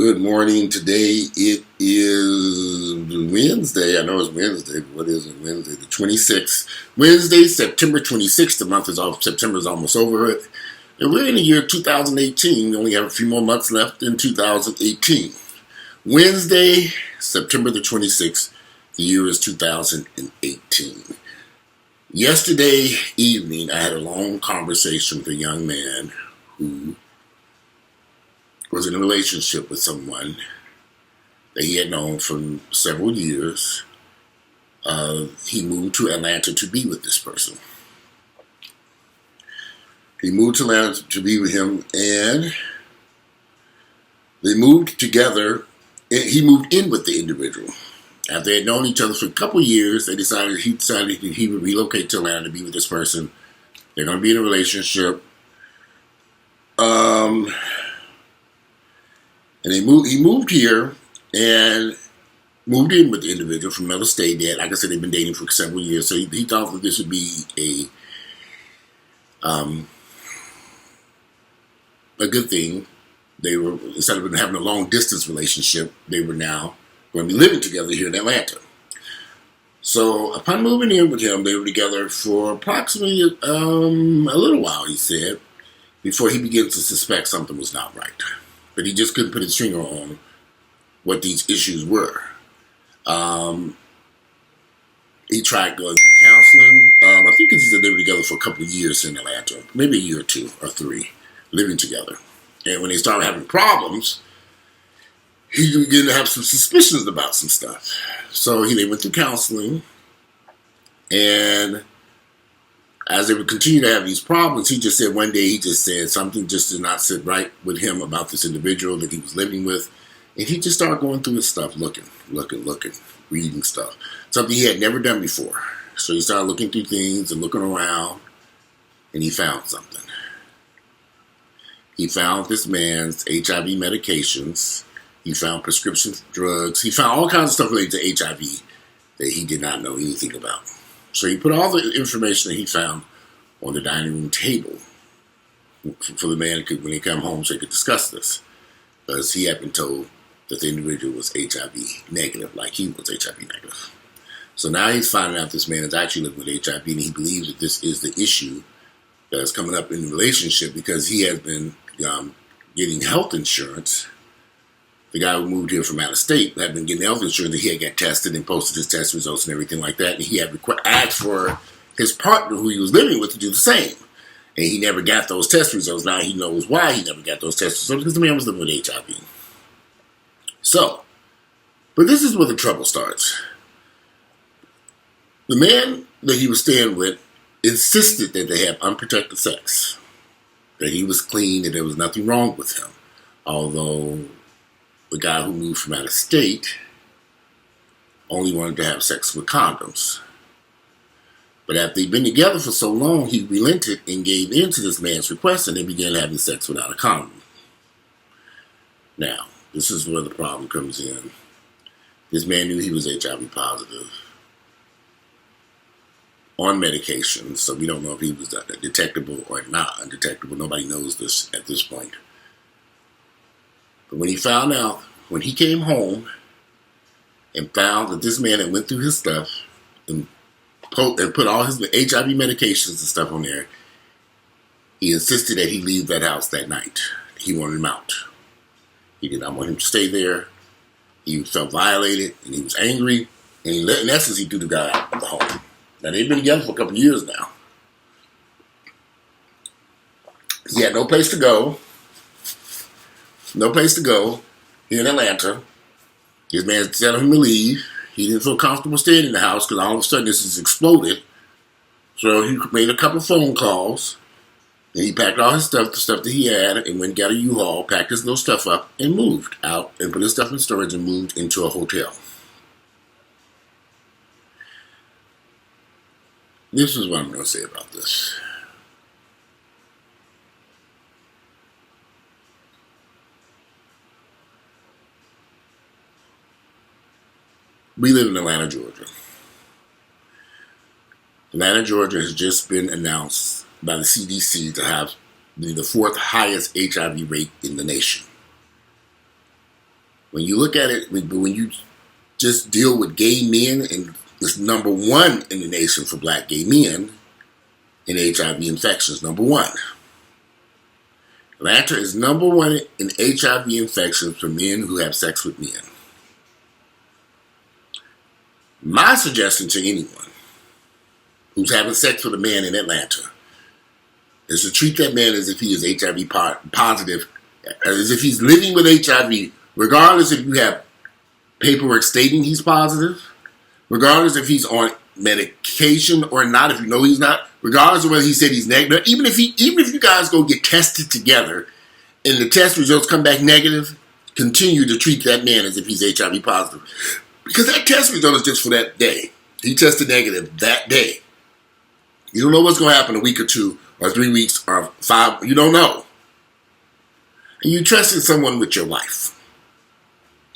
Good morning. Today it is Wednesday. I know it's Wednesday, but what is it? Wednesday, the 26th. Wednesday, September 26th. The month is off. September is almost over. And we're in the year 2018. We only have a few more months left in 2018. Wednesday, September the 26th. The year is 2018. Yesterday evening, I had a long conversation with a young man who was in a relationship with someone that he had known for several years. He moved to Atlanta to be with this person. He moved to Atlanta to be with him, and they moved together. He moved in with the individual. After they had known each other for a couple of years, he decided that he would relocate to Atlanta to be with this person. They're going to be in a relationship. And he moved here and moved in with the individual from another state. That, like I said, they've been dating for several years. So he thought that this would be a good thing. They were, instead of having a long distance relationship, they were now going to be living together here in Atlanta. So upon moving in with him, they were together for approximately a little while, he said, before he began to suspect something was not right. But he just couldn't put his finger on what these issues were. He tried going through counseling. I think they were together for a couple of years in Atlanta, maybe a year or two or three, living together. And when they started having problems, he began to have some suspicions about some stuff. So they went through counseling, and as they would continue to have these problems, he just said one day, he just said something just did not sit right with him about this individual that he was living with. And he just started going through his stuff, looking, reading stuff. Something he had never done before. So he started looking through things and looking around, and he found something. He found this man's HIV medications. He found prescription drugs. He found all kinds of stuff related to HIV that he did not know anything about. So he put all the information that he found on the dining room table for the man when he come home so he could discuss this. Because he had been told that the individual was HIV negative, like he was HIV negative. So now he's finding out this man is actually living with HIV, and he believes that this is the issue that is coming up in the relationship because he has been getting health insurance. The guy who moved here from out of state had been getting health insurance, and he had got tested and posted his test results and everything like that. And he had asked for his partner, who he was living with, to do the same. And he never got those test results. Now he knows why he never got those test results, because the man was living with HIV. So, but this is where the trouble starts. The man that he was staying with insisted that they have unprotected sex, that he was clean, that there was nothing wrong with him. Although the guy who moved from out of state only wanted to have sex with condoms. But after they'd been together for so long, he relented and gave in to this man's request, and they began having sex without a condom. Now, this is where the problem comes in. This man knew he was HIV positive on medication, so we don't know if he was detectable or not undetectable. Nobody knows this at this point. But when he found out, when he came home and found that this man had went through his stuff and put all his HIV medications and stuff on there, he insisted that he leave that house that night. He wanted him out. He did not want him to stay there. He felt violated, and he was angry, and in essence, he threw the guy out of the home. Now, they've been together for a couple of years now. He had no place to go. No place to go here in Atlanta. His man telling him to leave. He didn't feel comfortable staying in the house because all of a sudden this has exploded. So he made a couple phone calls, and he packed all his stuff, the stuff that he had, and went and got a U-Haul, packed his little stuff up, and moved out and put his stuff in storage and moved into a hotel. This is what I'm going to say about this. We live in Atlanta, Georgia. Atlanta, Georgia has just been announced by the CDC to have the fourth highest HIV rate in the nation. When you look at it, when you just deal with gay men, and it's number one in the nation for black gay men in HIV infections, number one. Atlanta is number one in HIV infections for men who have sex with men. My suggestion to anyone who's having sex with a man in Atlanta is to treat that man as if he is HIV positive, as if he's living with HIV, regardless if you have paperwork stating he's positive, regardless if he's on medication or not, if you know he's not, regardless of whether he said he's negative, even if you guys go get tested together and the test results come back negative, continue to treat that man as if he's HIV positive. Because that test result is just for that day. He tested negative that day. You don't know what's going to happen a week or 2 or 3 weeks or 5. You don't know. And you trusted someone with your life.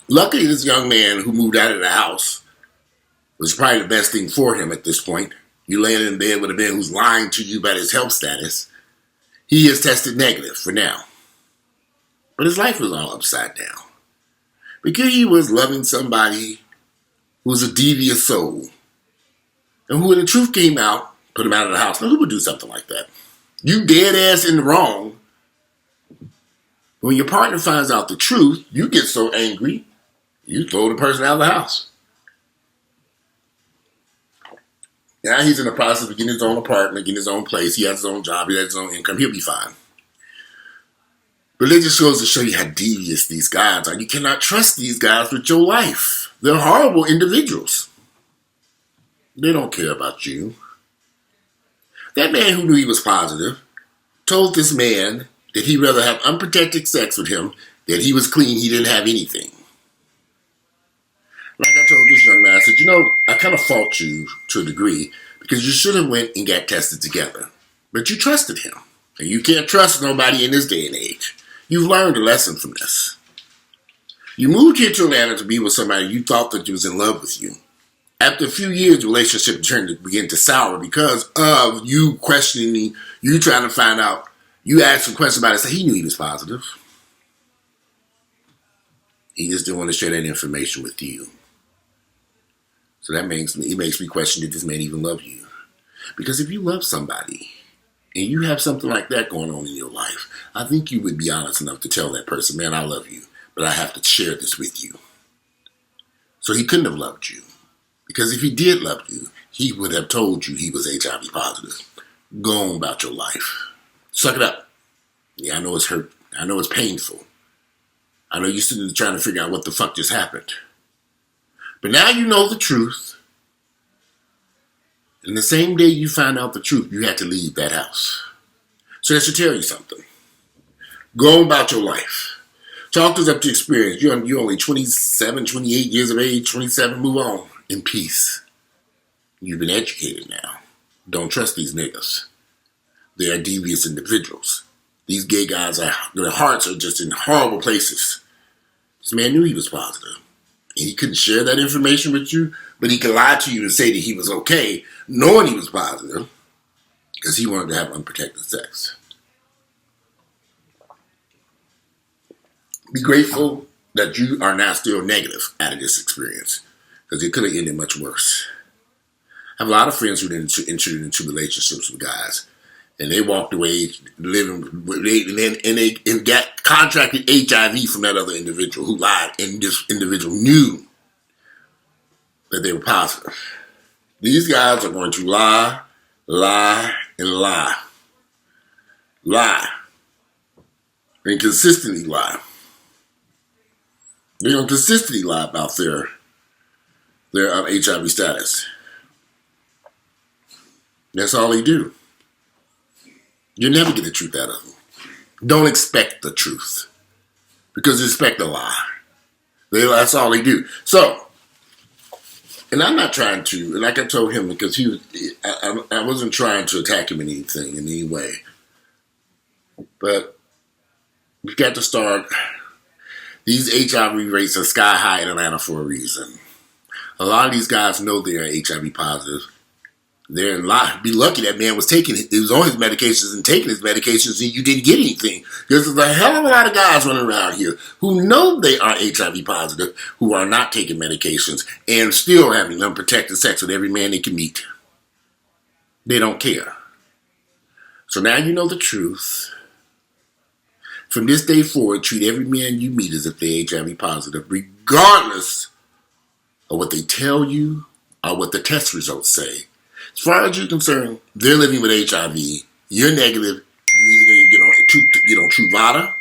Luckily, this young man who moved out of the house was probably the best thing for him at this point. You laying in bed with a man who's lying to you about his health status. He is tested negative for now. But his life was all upside down. Because he was loving somebody who was a devious soul. And who, when the truth came out, put him out of the house. Now, who would do something like that? You dead ass in the wrong. When your partner finds out the truth, you get so angry, you throw the person out of the house. Now he's in the process of getting his own apartment, getting his own place. He has his own job. He has his own income. He'll be fine. But it just goes to show you how devious these guys are. You cannot trust these guys with your life. They're horrible individuals. They don't care about you. That man who knew he was positive told this man that he'd rather have unprotected sex with him, that he was clean, he didn't have anything. Like I told this young man, I said, I kind of fault you to a degree because you should have went and got tested together. But you trusted him. And you can't trust nobody in this day and age. You've learned a lesson from this. You moved here to Atlanta to be with somebody you thought that was in love with you. After a few years, the relationship began to sour because of you questioning, you trying to find out. You asked a question about it, so he knew he was positive. He just didn't want to share that information with you. So it makes me question, did this man even love you? Because if you love somebody and you have something like that going on in your life, I think you would be honest enough to tell that person, man, I love you, but I have to share this with you. So he couldn't have loved you. Because if he did love you, he would have told you he was HIV positive. Go on about your life. Suck it up. Yeah, I know it's hurt. I know it's painful. I know you're sitting there trying to figure out what the fuck just happened. But now you know the truth. And the same day you find out the truth, you had to leave that house. So that should tell you something. Go on about your life. Talk to us up to experience. You're only 27, 28 years of age, 27, move on in peace. You've been educated now. Don't trust these niggas. They are devious individuals. These gay guys, their hearts are just in horrible places. This man knew he was positive. And he couldn't share that information with you, but he could lie to you and say that he was okay, knowing he was positive, because he wanted to have unprotected sex. Be grateful that you are now still negative out of this experience, because it could have ended much worse. I have a lot of friends who entered into relationships with guys, and they walked away living, and they got contracted HIV from that other individual who lied, and this individual knew that they were positive. These guys are going to lie, and lie. Lie. And consistently lie. They're going to consistently lie about their HIV status. That's all they do. You'll never get the truth out of them. Don't expect the truth. Because expect a lie. That's all they do. So, and I'm not trying to, like I told him, because I wasn't trying to attack him in any way. But we've got to start. These HIV rates are sky high in Atlanta for a reason. A lot of these guys know they are HIV positive. They're in line. Be lucky that man was on his medications and taking his medications and you didn't get anything. Because there's a hell of a lot of guys running around here who know they are HIV positive, who are not taking medications and still having unprotected sex with every man they can meet. They don't care. So now you know the truth. From this day forward, treat every man you meet as if they're HIV positive, regardless of what they tell you or what the test results say. As far as you're concerned, they're living with HIV. You're negative. You're either going to get on Truvada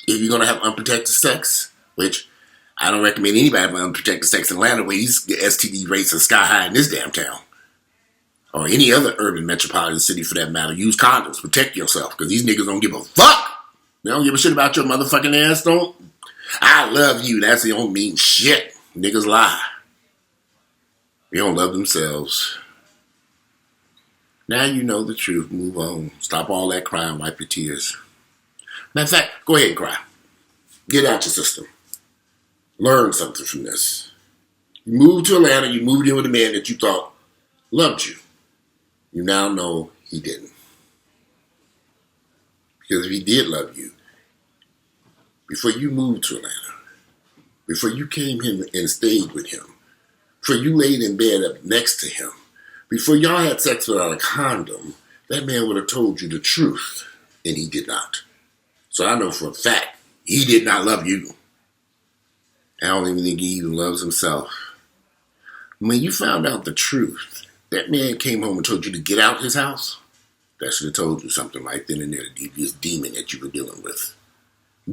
if you're going to have unprotected sex, which I don't recommend anybody having unprotected sex in Atlanta, where these STD rates are sky high in this damn town. Or any other urban metropolitan city for that matter. Use condoms. Protect yourself, because these niggas don't give a fuck. They don't give a shit about your motherfucking ass, don't. I love you. That's the don't mean shit. Niggas lie. They don't love themselves. Now you know the truth. Move on. Stop all that crying. Wipe your tears. Matter of fact, go ahead and cry. Get out your system. Learn something from this. You moved to Atlanta. You moved in with a man that you thought loved you. You now know he didn't. Because if he did love you, before you moved to Atlanta, before you came in and stayed with him, before you laid in bed up next to him, before y'all had sex without a condom, that man would have told you the truth, and he did not. So I know for a fact, he did not love you. I don't even think he even loves himself. When you found out the truth, that man came home and told you to get out his house, that should have told you something right then and there, the devious demon that you were dealing with.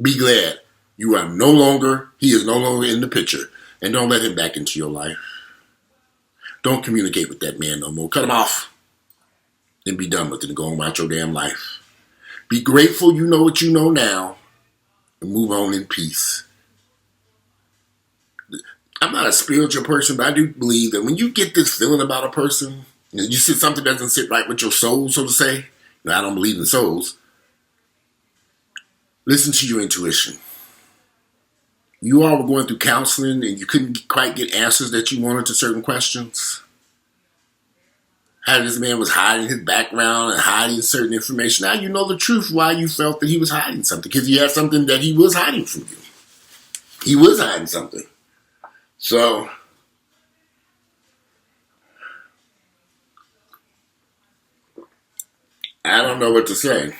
Be glad he is no longer in the picture, and don't let him back into your life. Don't communicate with that man no more. Cut him off and be done with it and go on about your damn life. Be grateful you know what you know now and move on in peace. I'm not a spiritual person, but I do believe that when you get this feeling about a person, and you see something doesn't sit right with your soul, so to say, I don't believe in souls, listen to your intuition. You all were going through counseling and you couldn't quite get answers that you wanted to certain questions. How this man was hiding his background and hiding certain information. Now you know the truth why you felt that he was hiding something. Because he had something that he was hiding from you. He was hiding something. So, I don't know what to say.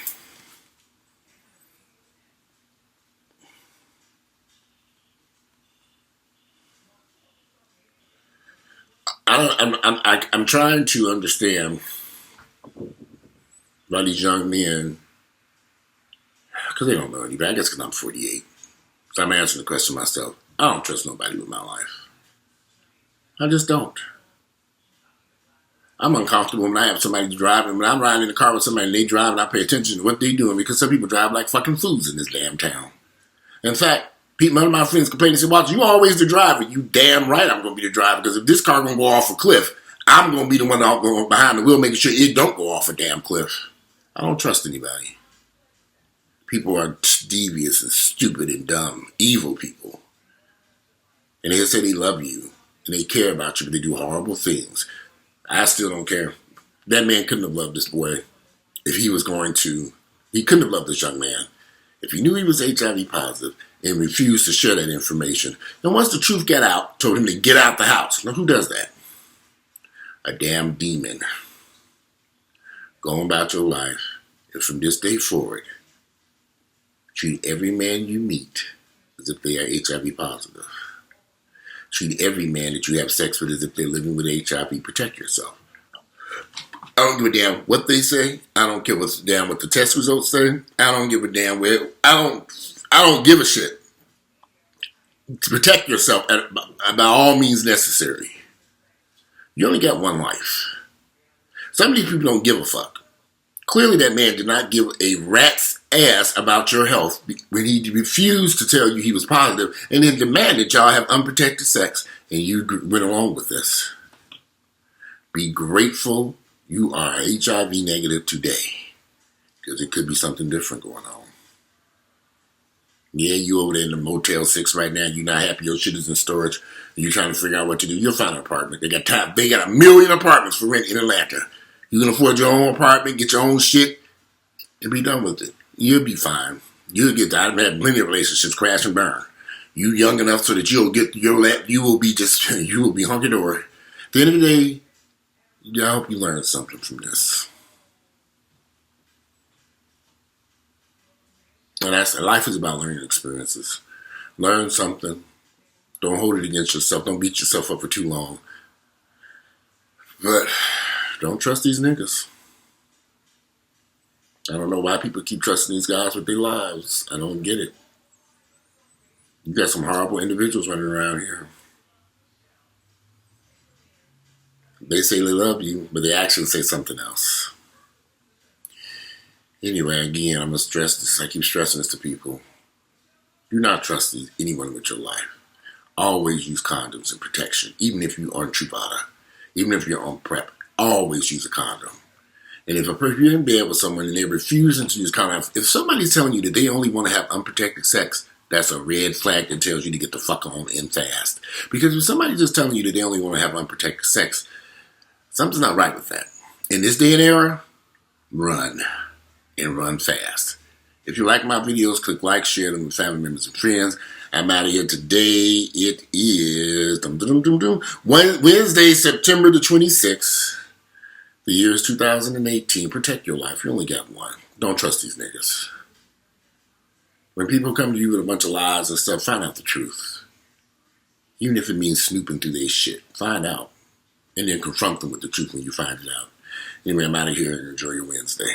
I'm trying to understand why these young men, because they don't know anybody. I guess because I'm 48. So I'm answering the question myself. I don't trust nobody with my life. I just don't. I'm uncomfortable when I have somebody driving. When I'm riding in the car with somebody and they drive and I pay attention to what they're doing, because some people drive like fucking fools in this damn town. In fact, none of my friends complain and say, Walter, you always the driver. You damn right I'm going to be the driver, because if this car going to go off a cliff, I'm going to be the one going behind the wheel making sure it don't go off a damn cliff. I don't trust anybody. People are devious and stupid and dumb, evil people. And they say they love you and they care about you, but they do horrible things. I still don't care. That man couldn't have loved this boy if he couldn't have loved this young man if he knew he was HIV positive and refused to share that information. And once the truth got out, told him to get out the house. Now, who does that? A damn demon. Go on about your life, and from this day forward, treat every man you meet as if they are HIV positive. Treat every man that you have sex with as if they're living with HIV. Protect yourself. I don't give a damn what they say. I don't care what the test results say. I don't give a damn where. I don't give a shit. To protect yourself by all means necessary. You only got one life. Some of these people don't give a fuck. Clearly that man did not give a rat's ass about your health when he refused to tell you he was positive and then demanded y'all have unprotected sex, and you went along with this. Be grateful you are HIV negative today, because it could be something different going on. Yeah, you over there in the Motel 6 right now. You're not happy your shit is in storage. And you're trying to figure out what to do. You'll find an apartment. They got time. They got 1 million apartments for rent in Atlanta. You can afford your own apartment, get your own shit, and be done with it. You'll be fine. You'll get that. I've had plenty of relationships crash and burn. You young enough so that you'll get you will be just you will be hunky dory. At the end of the day, I hope you learned something from this. And life is about learning experiences. Learn something. Don't hold it against yourself. Don't beat yourself up for too long. But don't trust these niggas. I don't know why people keep trusting these guys with their lives. I don't get it. You got some horrible individuals running around here. They say they love you, but they actually say something else. Anyway, again, I'm going to stress this. I keep stressing this to people. Do not trust anyone with your life. Always use condoms and protection, even if you are on Truvada, even if you're on PrEP. Always use a condom. And if you're in bed with someone and they're refusing to use condoms, if somebody's telling you that they only want to have unprotected sex, that's a red flag that tells you to get the fuck on in fast. Because if somebody's just telling you that they only want to have unprotected sex, something's not right with that. In this day and era, run. And run fast. If you like my videos, click like, share them with family members and friends. I'm out of here today. It is Wednesday, September the 26th. The year is 2018. Protect your life. You only got one. Don't trust these niggas. When people come to you with a bunch of lies and stuff, find out the truth. Even if it means snooping through their shit. Find out. And then confront them with the truth when you find it out. Anyway, I'm out of here and enjoy your Wednesday.